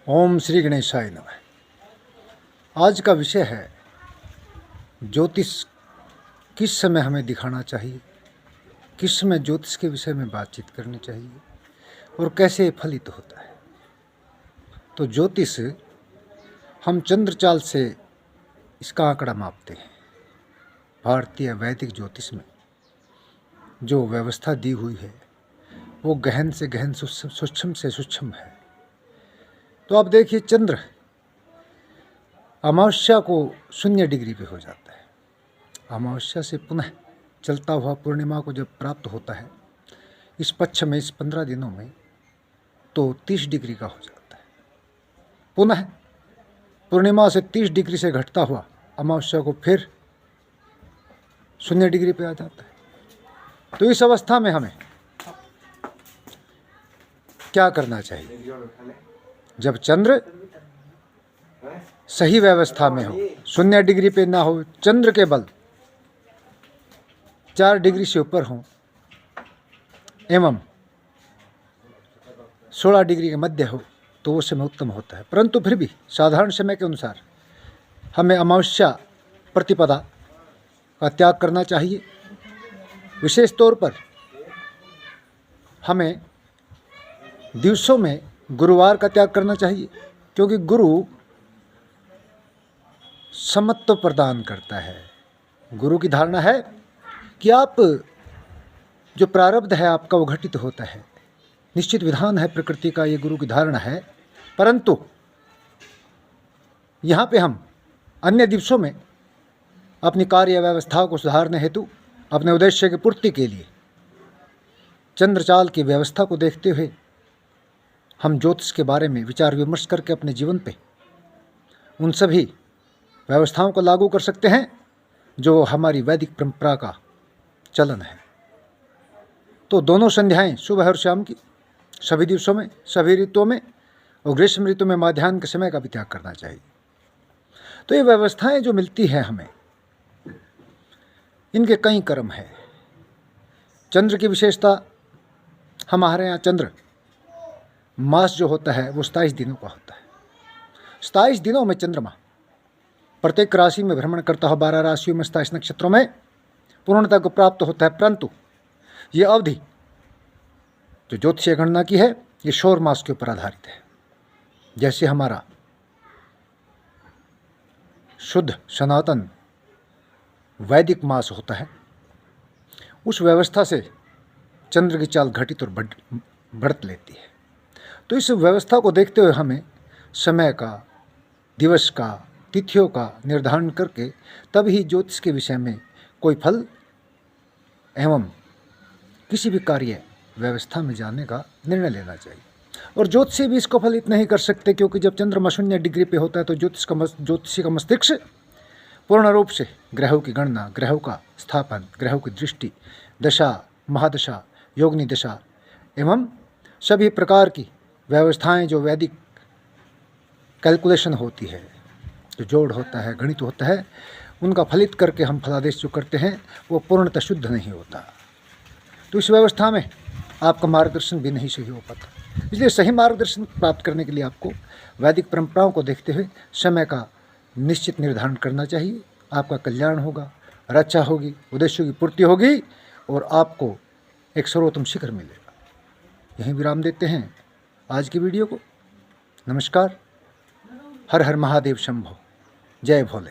ओम श्री गणेशाय नमः। आज का विषय है ज्योतिष किस समय हमें दिखाना चाहिए, किस समय ज्योतिष के विषय में बातचीत करनी चाहिए और कैसे फलित होता है। तो ज्योतिष हम चंद्रचाल से इसका आंकड़ा मापते हैं। भारतीय वैदिक ज्योतिष में जो व्यवस्था दी हुई है वो गहन से गहन, सूक्ष्म से सूक्ष्म है। तो आप देखिए, चंद्र अमावस्या को 0 डिग्री पे हो जाता है। अमावस्या से पुनः चलता हुआ पूर्णिमा को जब प्राप्त होता है इस पक्ष में, इस 15 दिनों में, तो 30 डिग्री का हो जाता है। पुनः पूर्णिमा से 30 डिग्री से घटता हुआ अमावस्या को फिर 0 डिग्री पे आ जाता है। तो इस अवस्था में हमें क्या करना चाहिए? जब चंद्र सही व्यवस्था में हो, 0 डिग्री पे ना हो, चंद्र के बल 4 डिग्री से ऊपर हो एवं 16 डिग्री के मध्य हो, तो वो समय उत्तम होता है। परंतु फिर भी साधारण समय के अनुसार हमें अमावस्या प्रतिपदा का त्याग करना चाहिए। विशेष तौर पर हमें दिवसों में गुरुवार का त्याग करना चाहिए, क्योंकि गुरु समत्व प्रदान करता है। गुरु की धारणा है कि आप जो प्रारब्ध है आपका वो घटित होता है, निश्चित विधान है प्रकृति का, ये गुरु की धारणा है। परंतु यहाँ पे हम अन्य दिवसों में अपनी कार्य व्यवस्था को सुधारने हेतु, अपने उद्देश्य की पूर्ति के लिए चंद्रचाल की व्यवस्था को देखते हुए हम ज्योतिष के बारे में विचार विमर्श करके अपने जीवन पे उन सभी व्यवस्थाओं को लागू कर सकते हैं जो हमारी वैदिक परंपरा का चलन है। तो दोनों संध्याएं सुबह और शाम की, सभी दिवसों में, सभी ऋतुओं में, और ग्रीष्म ऋतु में माध्याह्न के समय का भी त्याग करना चाहिए। तो ये व्यवस्थाएं जो मिलती हैं हमें, इनके कई क्रम हैं। चंद्र की विशेषता, हमारे यहाँ चंद्र मास जो होता है वो 27 दिनों का होता है। 27 दिनों में चंद्रमा प्रत्येक राशि में भ्रमण करता हुआ 12 राशियों में 27 नक्षत्रों में पूर्णता को प्राप्त होता है। परंतु ये अवधि जो ज्योतिषीय गणना की है ये सौर मास के ऊपर आधारित है। जैसे हमारा शुद्ध सनातन वैदिक मास होता है, उस व्यवस्था से चंद्र की चाल घटित और बढ़त लेती है। तो इस व्यवस्था को देखते हुए हमें समय का, दिवस का, तिथियों का निर्धारण करके तब ही ज्योतिष के विषय में कोई फल एवं किसी भी कार्य व्यवस्था में जाने का निर्णय लेना चाहिए। और ज्योतिषी भी इसको फलित नहीं कर सकते, क्योंकि जब चंद्रमा 0 डिग्री पे होता है तो ज्योतिषी का मस्तिष्क पूर्ण रूप से ग्रहों की गणना, ग्रहों का स्थापन, ग्रहों की दृष्टि, दशा, महादशा, योगनी दशा एवं सभी प्रकार की व्यवस्थाएं जो वैदिक कैलकुलेशन होती है, जो जोड़ होता है, गणित होता है, उनका फलित करके हम फलादेश जो करते हैं वो पूर्णतः शुद्ध नहीं होता। तो इस व्यवस्था में आपका मार्गदर्शन भी नहीं सही हो पाता। इसलिए सही मार्गदर्शन प्राप्त करने के लिए आपको वैदिक परंपराओं को देखते हुए समय का निश्चित निर्धारण करना चाहिए। आपका कल्याण होगा, रक्षा होगी, उद्देश्यों की पूर्ति होगी और आपको एक सर्वोत्तम शिखर मिलेगा। यहीं विराम देते हैं आज की वीडियो को। नमस्कार। हर हर महादेव शंभो। जय भोले।